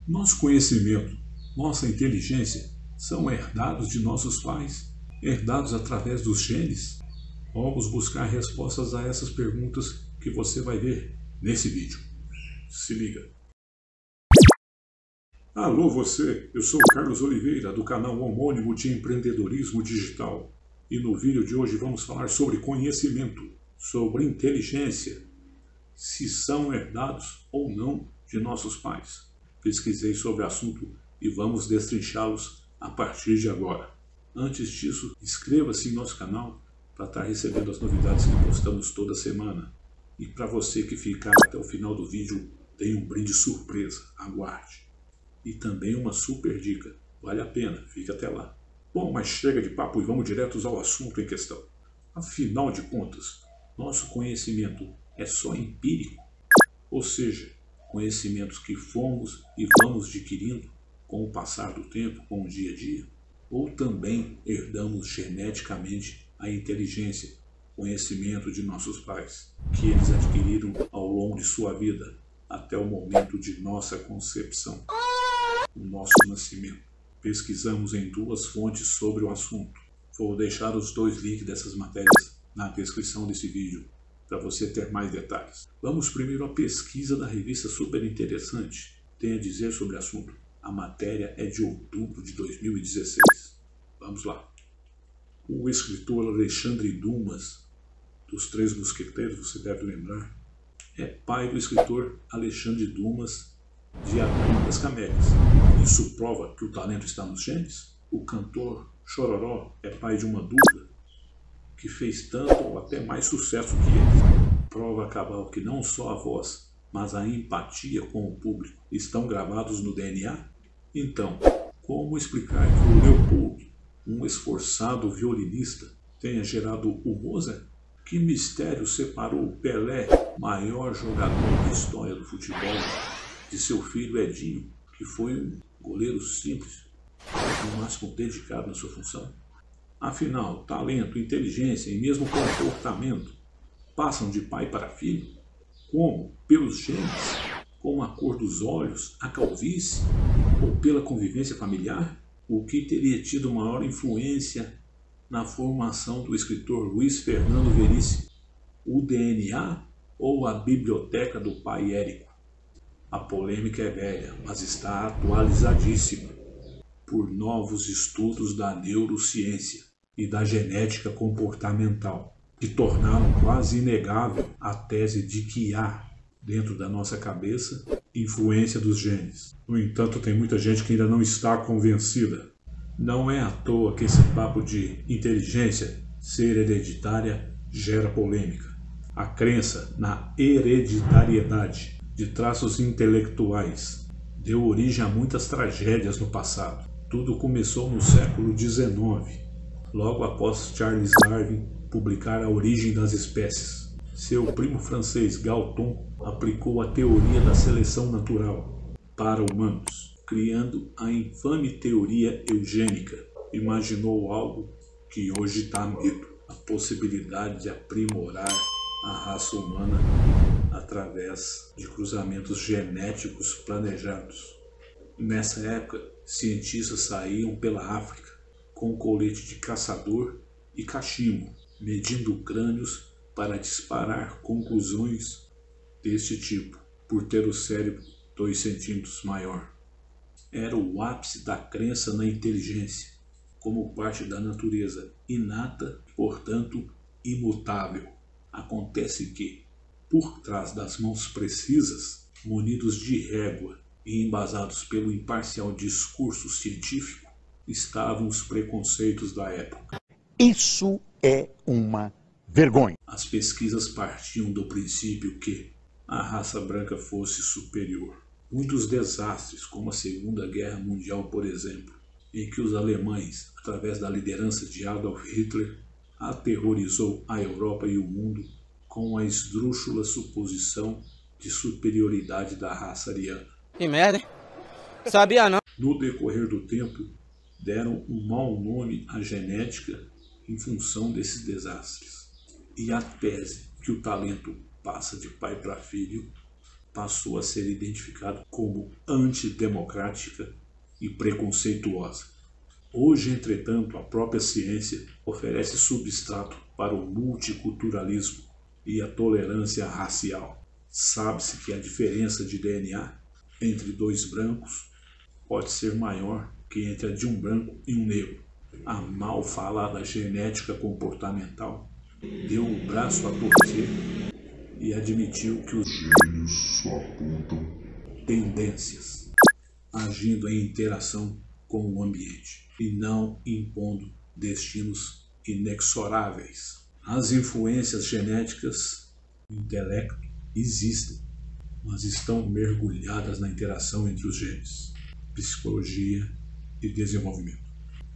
Nosso conhecimento, nossa inteligência são herdados de nossos pais, herdados através dos genes? Vamos buscar respostas a essas perguntas que você vai ver nesse vídeo. Se liga. Alô você, eu sou o Carlos Oliveira do canal homônimo de empreendedorismo digital e no vídeo de hoje vamos falar sobre conhecimento, sobre inteligência, se são herdados ou não de nossos pais. Pesquisei sobre o assunto e vamos destrinchá-los a partir de agora. Antes disso, inscreva-se em nosso canal para estar recebendo as novidades que postamos toda semana. E para você que ficar até o final do vídeo, tem um brinde surpresa, aguarde. E também uma super dica, vale a pena, fique até lá. Bom, mas chega de papo e vamos diretos ao assunto em questão. Afinal de contas, nosso conhecimento é só empírico? Ou seja, conhecimentos que fomos e vamos adquirindo com o passar do tempo, com o dia a dia? Ou também herdamos geneticamente a inteligência, conhecimento de nossos pais, que eles adquiriram ao longo de sua vida, até o momento de nossa concepção, o nosso nascimento? Pesquisamos em duas fontes sobre o assunto. Vou deixar os dois links dessas matérias na descrição desse vídeo, para você ter mais detalhes. Vamos primeiro à pesquisa da revista Super Interessante, tem a dizer sobre o assunto. A matéria é de outubro de 2016. Vamos lá. O escritor Alexandre Dumas, dos Três Mosqueteiros, você deve lembrar, é pai do escritor Alexandre Dumas de A Crônica das Camélias. Isso prova que o talento está nos genes? O cantor Chororó é pai de uma dupla que fez tanto ou até mais sucesso que eles. Prova cabal que não só a voz, mas a empatia com o público estão gravados no DNA? Então, como explicar que o Leopold, um esforçado violinista, tenha gerado o Mozart? Que mistério separou o Pelé, maior jogador da história do futebol, de seu filho Edinho, que foi um goleiro simples, no máximo dedicado na sua função? Afinal, talento, inteligência e mesmo comportamento passam de pai para filho? Como? Pelos genes? Com a cor dos olhos, a calvície? Ou pela convivência familiar? O que teria tido maior influência na formação do escritor Luiz Fernando Veríssimo? O DNA ou a biblioteca do pai Érico? A polêmica é velha, mas está atualizadíssima por novos estudos da neurociência e da genética comportamental, que tornaram quase inegável a tese de que há, dentro da nossa cabeça, influência dos genes. No entanto, tem muita gente que ainda não está convencida. Não é à toa que esse papo de inteligência ser hereditária gera polêmica. A crença na hereditariedade de traços intelectuais deu origem a muitas tragédias no passado. Tudo começou no século XIX, logo após Charles Darwin publicar A Origem das Espécies. Seu primo francês Galton aplicou a teoria da seleção natural para humanos, criando a infame teoria eugênica. Imaginou algo que hoje dá medo: a possibilidade de aprimorar a raça humana através de cruzamentos genéticos planejados. Nessa época, cientistas saíam pela África com colete de caçador e cachimbo, medindo crânios para disparar conclusões deste tipo, por ter o cérebro 2 centímetros maior. Era o ápice da crença na inteligência, como parte da natureza inata, portanto imutável. Acontece que, por trás das mãos precisas, munidos de régua e embasados pelo imparcial discurso científico, estavam os preconceitos da época. Isso é uma vergonha. As pesquisas partiam do princípio que a raça branca fosse superior. Muitos desastres, como a Segunda Guerra Mundial, por exemplo, em que os alemães, através da liderança de Adolf Hitler, aterrorizou a Europa e o mundo com a esdrúxula suposição de superioridade da raça ariana. Que merda, hein? Sabia não. No decorrer do tempo, deram um mau nome à genética em função desses desastres. E a tese que o talento passa de pai para filho passou a ser identificado como antidemocrática e preconceituosa. Hoje, entretanto, a própria ciência oferece substrato para o multiculturalismo e a tolerância racial. Sabe-se que a diferença de DNA entre dois brancos pode ser maior que entre a de um branco e um negro. A mal falada genética comportamental deu o braço a torcer e admitiu que os gênios só apontam tendências, agindo em interação com o ambiente e não impondo destinos inexoráveis. As influências genéticas do intelecto existem, mas estão mergulhadas na interação entre os genes, psicologia e desenvolvimento.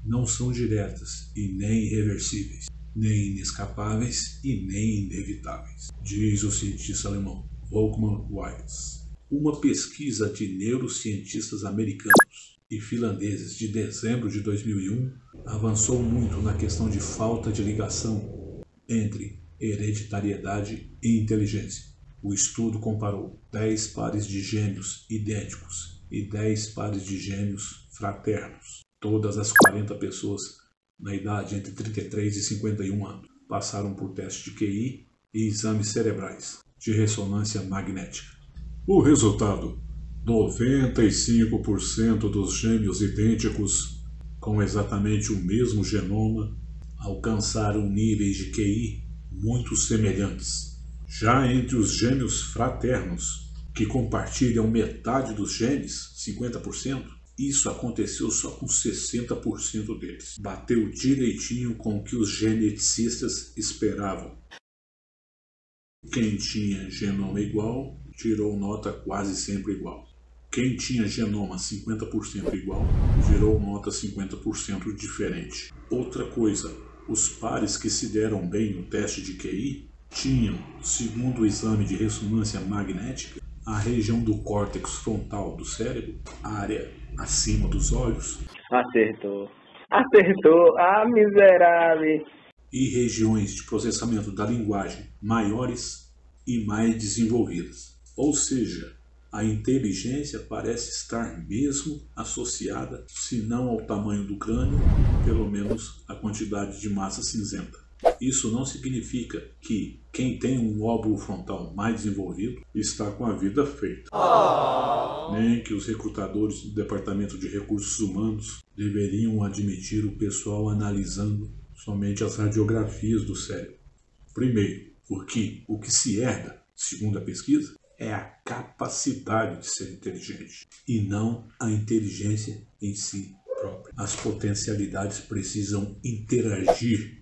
Não são diretas e nem irreversíveis, nem inescapáveis e nem inevitáveis, diz o cientista alemão Volkmann Weiss. Uma pesquisa de neurocientistas americanos e finlandeses de dezembro de 2001 avançou muito na questão de falta de ligação entre hereditariedade e inteligência. O estudo comparou 10 pares de gêmeos idênticos e 10 pares de gêmeos fraternos. Todas as 40 pessoas na idade entre 33 e 51 anos passaram por teste de QI e exames cerebrais de ressonância magnética. O resultado: 95% dos gêmeos idênticos com exatamente o mesmo genoma alcançaram níveis de QI muito semelhantes. Já entre os gêmeos fraternos, que compartilham metade dos genes, 50%, isso aconteceu só com 60% deles. Bateu direitinho com o que os geneticistas esperavam. Quem tinha genoma igual, tirou nota quase sempre igual. Quem tinha genoma 50% igual, tirou nota 50% diferente. Outra coisa, os pares que se deram bem no teste de QI tinham, segundo o exame de ressonância magnética, a região do córtex frontal do cérebro, a área acima dos olhos. Acertou, ah, miserável! E regiões de processamento da linguagem maiores e mais desenvolvidas. Ou seja, a inteligência parece estar mesmo associada, se não ao tamanho do crânio, pelo menos à quantidade de massa cinzenta. Isso não significa que quem tem um lóbulo frontal mais desenvolvido está com a vida feita. Nem que os recrutadores do Departamento de Recursos Humanos deveriam admitir o pessoal analisando somente as radiografias do cérebro. Primeiro, porque o que se herda, segundo a pesquisa, é a capacidade de ser inteligente e não a inteligência em si própria. As potencialidades precisam interagir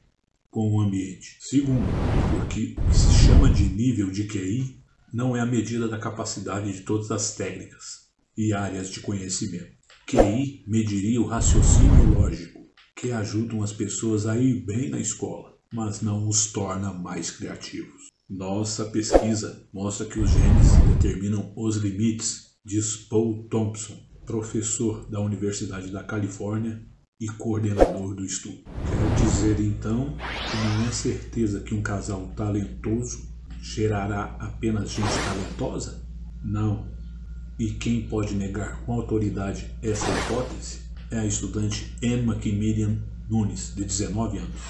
com o ambiente. Segundo, porque o que se chama de nível de QI não é a medida da capacidade de todas as técnicas e áreas de conhecimento. QI mediria o raciocínio lógico, que ajudam as pessoas a ir bem na escola, mas não os torna mais criativos. Nossa pesquisa mostra que os genes determinam os limites, diz Paul Thompson, professor da Universidade da Califórnia e coordenador do estudo. Quer dizer então que não é certeza que um casal talentoso gerará apenas gente talentosa? Não. E quem pode negar com autoridade essa hipótese é a estudante Anne Maximilian Nunes, de 19 anos,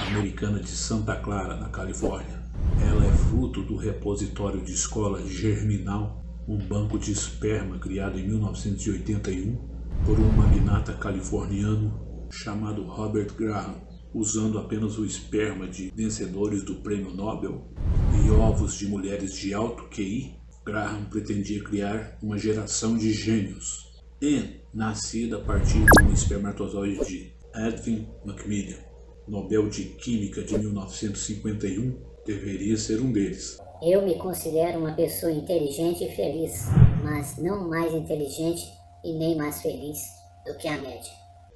americana de Santa Clara, na Califórnia. Ela é fruto do repositório de escola Germinal, um banco de esperma criado em 1981 por um magnata californiano chamado Robert Graham, usando apenas o esperma de vencedores do Prêmio Nobel e ovos de mulheres de alto QI. Graham pretendia criar uma geração de gênios. Anne, nascida a partir de um espermatozoide de Edwin Macmillan, Nobel de Química de 1951, deveria ser um deles. Eu me considero uma pessoa inteligente e feliz, mas não mais inteligente e nem mais feliz do que a média,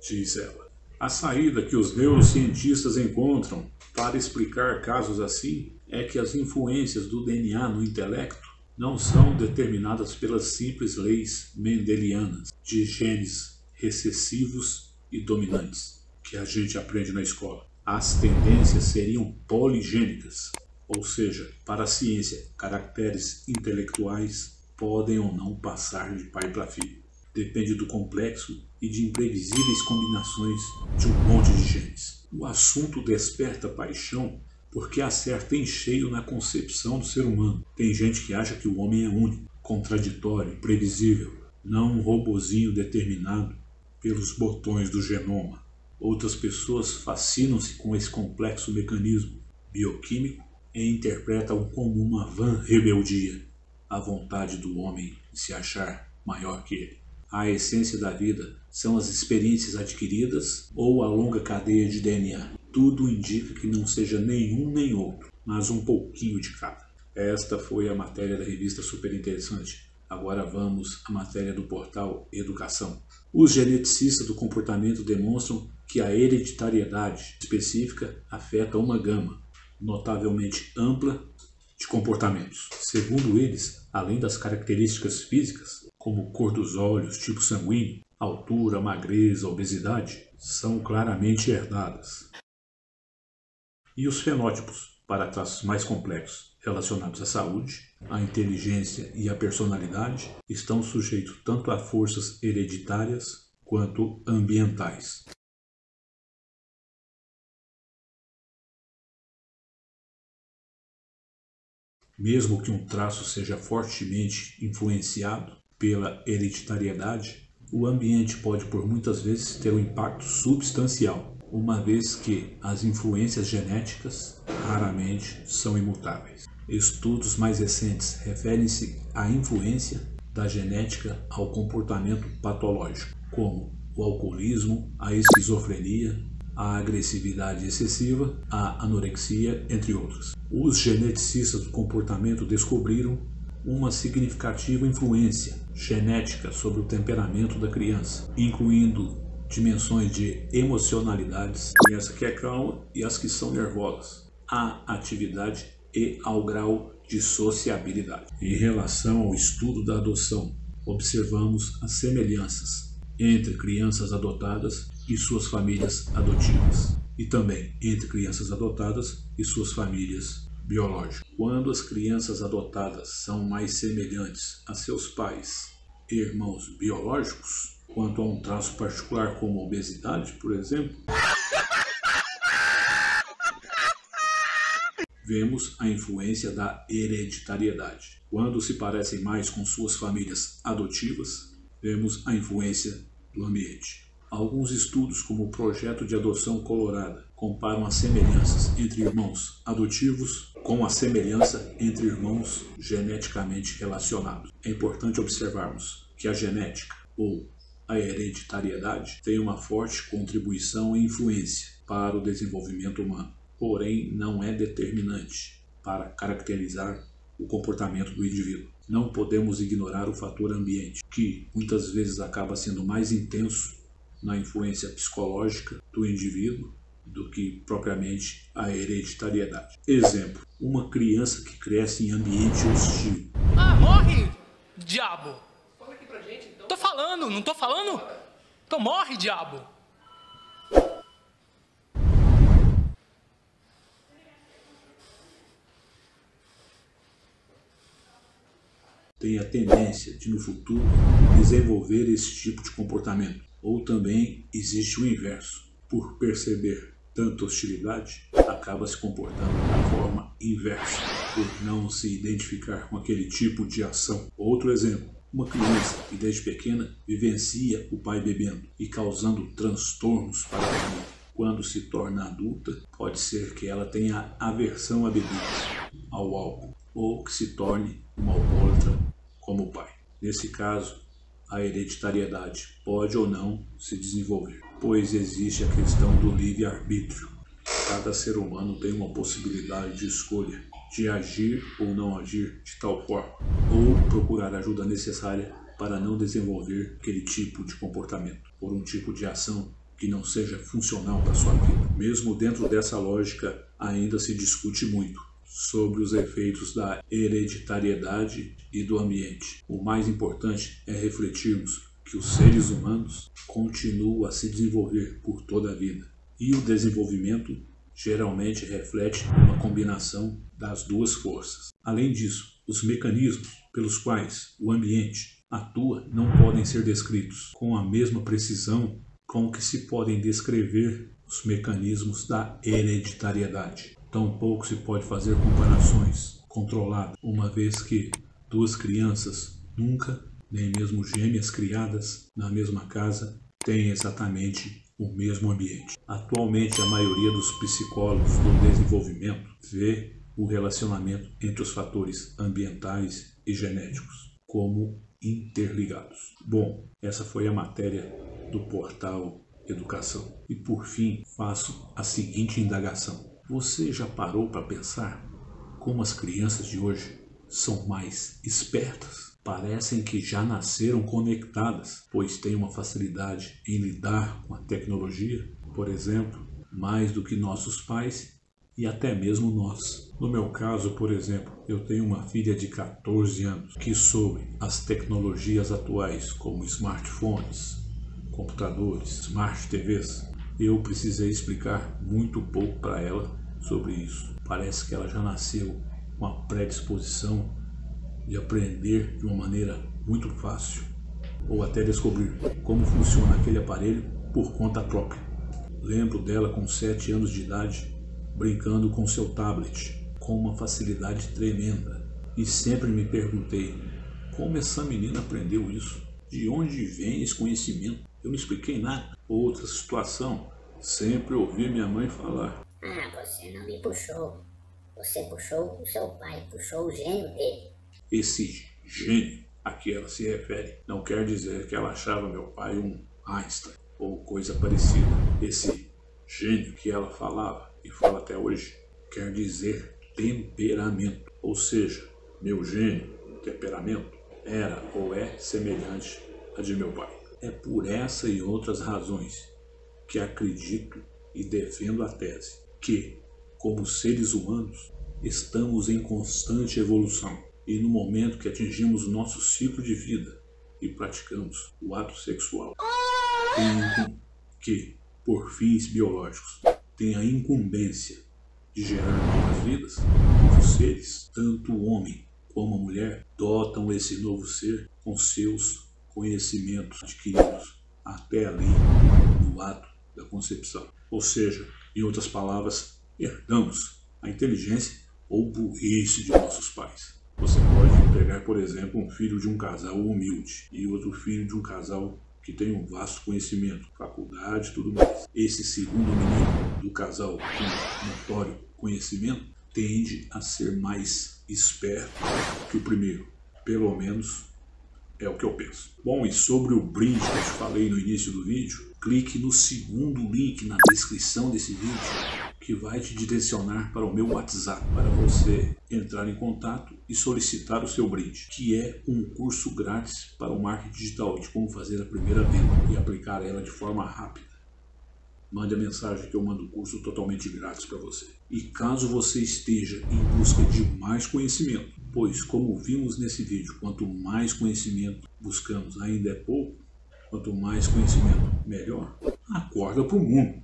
diz ela. A saída que os neurocientistas encontram para explicar casos assim é que as influências do DNA no intelecto não são determinadas pelas simples leis mendelianas de genes recessivos e dominantes que a gente aprende na escola. As tendências seriam poligênicas, ou seja, para a ciência, caracteres intelectuais podem ou não passar de pai para filho. Depende do complexo e de imprevisíveis combinações de um monte de genes. O assunto desperta paixão porque acerta em cheio na concepção do ser humano. Tem gente que acha que o homem é único, contraditório, previsível, não um robozinho determinado pelos botões do genoma. Outras pessoas fascinam-se com esse complexo mecanismo bioquímico e interpretam como uma vã rebeldia a vontade do homem de se achar maior que ele. A essência da vida são as experiências adquiridas ou a longa cadeia de DNA. Tudo indica que não seja nenhum nem outro, mas um pouquinho de cada. Esta foi a matéria da revista Super Interessante. Agora vamos à matéria do portal Educação. Os geneticistas do comportamento demonstram que a hereditariedade específica afeta uma gama notavelmente ampla de comportamentos. Segundo eles, além das características físicas, como cor dos olhos, tipo sanguíneo, altura, magreza, obesidade, são claramente herdadas. E os fenótipos, para traços mais complexos relacionados à saúde, à inteligência e à personalidade, estão sujeitos tanto a forças hereditárias quanto ambientais. Mesmo que um traço seja fortemente influenciado pela hereditariedade, o ambiente pode por muitas vezes ter um impacto substancial, uma vez que as influências genéticas raramente são imutáveis. Estudos mais recentes referem-se à influência da genética ao comportamento patológico, como o alcoolismo, a esquizofrenia, a agressividade excessiva, a anorexia, entre outras. Os geneticistas do comportamento descobriram uma significativa influência genética sobre o temperamento da criança, incluindo dimensões de emocionalidades, essa que é calma e as que são nervosas, à atividade e ao grau de sociabilidade. Em relação ao estudo da adoção, observamos as semelhanças entre crianças adotadas e suas famílias adotivas, e também entre crianças adotadas e suas famílias biológicas. Quando as crianças adotadas são mais semelhantes a seus pais e irmãos biológicos, quanto a um traço particular como a obesidade, por exemplo, vemos a influência da hereditariedade. Quando se parecem mais com suas famílias adotivas, vemos a influência do ambiente. Alguns estudos, como o Projeto de Adoção Colorada, comparam as semelhanças entre irmãos adotivos com a semelhança entre irmãos geneticamente relacionados. É importante observarmos que a genética ou a hereditariedade tem uma forte contribuição e influência para o desenvolvimento humano, porém não é determinante para caracterizar o comportamento do indivíduo. Não podemos ignorar o fator ambiente, que muitas vezes acaba sendo mais intenso na influência psicológica do indivíduo do que propriamente a hereditariedade. Exemplo, uma criança que cresce em ambiente hostil. Ah, morre, diabo! Fala aqui pra gente, então. Tô falando, não tô falando? Então morre, diabo! Tem a tendência de, no futuro, desenvolver esse tipo de comportamento. Ou também existe o inverso. Por perceber tanta hostilidade, acaba se comportando da forma inversa, por não se identificar com aquele tipo de ação. Outro exemplo, uma criança que desde pequena vivencia o pai bebendo e causando transtornos para a família. Quando se torna adulta, pode ser que ela tenha aversão à bebida, ao álcool, ou que se torne uma alcoólatra como o pai. Nesse caso, a hereditariedade pode ou não se desenvolver, pois existe a questão do livre-arbítrio. Cada ser humano tem uma possibilidade de escolha, de agir ou não agir de tal forma, ou procurar a ajuda necessária para não desenvolver aquele tipo de comportamento, por um tipo de ação que não seja funcional para a sua vida. Mesmo dentro dessa lógica, ainda se discute muito sobre os efeitos da hereditariedade e do ambiente. O mais importante é refletirmos que os seres humanos continuam a se desenvolver por toda a vida, e o desenvolvimento geralmente reflete uma combinação das duas forças. Além disso, Os mecanismos pelos quais o ambiente atua não podem ser descritos com a mesma precisão com que se podem descrever os mecanismos da hereditariedade. Tampouco se pode fazer comparações controladas, uma vez que duas crianças nunca, nem mesmo gêmeas criadas na mesma casa, têm exatamente o mesmo ambiente. Atualmente, a maioria dos psicólogos do desenvolvimento vê o relacionamento entre os fatores ambientais e genéticos como interligados. Bom, essa foi a matéria do portal Educação. E por fim, faço a seguinte indagação. Você já parou para pensar como as crianças de hoje são mais espertas? Parecem que já nasceram conectadas, pois têm uma facilidade em lidar com a tecnologia, por exemplo, mais do que nossos pais e até mesmo nós. No meu caso, por exemplo, eu tenho uma filha de 14 anos que, sobre as tecnologias atuais, como smartphones, computadores, smart TVs, eu precisei explicar muito pouco para ela sobre isso. Parece que ela já nasceu com a predisposição de aprender de uma maneira muito fácil, ou até descobrir como funciona aquele aparelho por conta própria. Lembro dela com 7 anos de idade, brincando com seu tablet, com uma facilidade tremenda, e sempre me perguntei, como essa menina aprendeu isso? De onde vem esse conhecimento? Eu não expliquei nada. Outra situação, sempre ouvi minha mãe falar, você não me puxou. Você puxou o seu pai, puxou o gênio dele. Esse gênio a que ela se refere não quer dizer que ela achava meu pai um Einstein ou coisa parecida. Esse gênio que ela falava e fala até hoje quer dizer temperamento. Ou seja, meu gênio, temperamento, era ou é semelhante a de meu pai. É por essa e outras razões que acredito e defendo a tese que, como seres humanos, estamos em constante evolução e no momento que atingimos o nosso ciclo de vida e praticamos o ato sexual, que, por fins biológicos, tem a incumbência de gerar novas vidas, novos seres, tanto o homem como a mulher dotam esse novo ser com seus conhecimentos adquiridos até ali no ato da concepção. Ou seja, em outras palavras, herdamos a inteligência ou burrice de nossos pais. Você pode pegar, por exemplo, um filho de um casal humilde e outro filho de um casal que tem um vasto conhecimento, faculdade e tudo mais. Esse segundo menino do casal com notório conhecimento tende a ser mais esperto que o primeiro. Pelo menos é o que eu penso. Bom, e sobre o brinde que eu te falei no início do vídeo, clique no segundo link na descrição desse vídeo, que vai te direcionar para o meu WhatsApp, para você entrar em contato e solicitar o seu brinde, que é um curso grátis para o marketing digital, de como fazer a primeira venda e aplicar ela de forma rápida. Mande a mensagem que eu mando o curso totalmente grátis para você. E caso você esteja em busca de mais conhecimento, pois como vimos nesse vídeo, quanto mais conhecimento buscamos ainda é pouco, quanto mais conhecimento melhor, acorda para o mundo.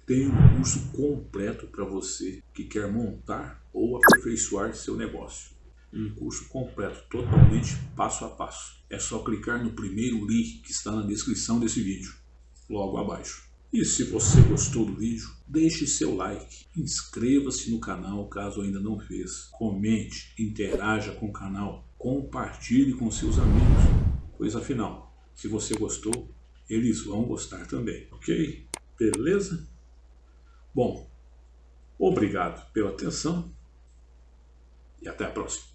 Tem um curso completo para você que quer montar ou aperfeiçoar seu negócio. Um curso completo, totalmente passo a passo. É só clicar no primeiro link que está na descrição desse vídeo, logo abaixo. E se você gostou do vídeo, deixe seu like, inscreva-se no canal caso ainda não fez, comente, interaja com o canal, compartilhe com seus amigos, pois afinal, se você gostou, eles vão gostar também, ok? Beleza? Bom, obrigado pela atenção e até a próxima.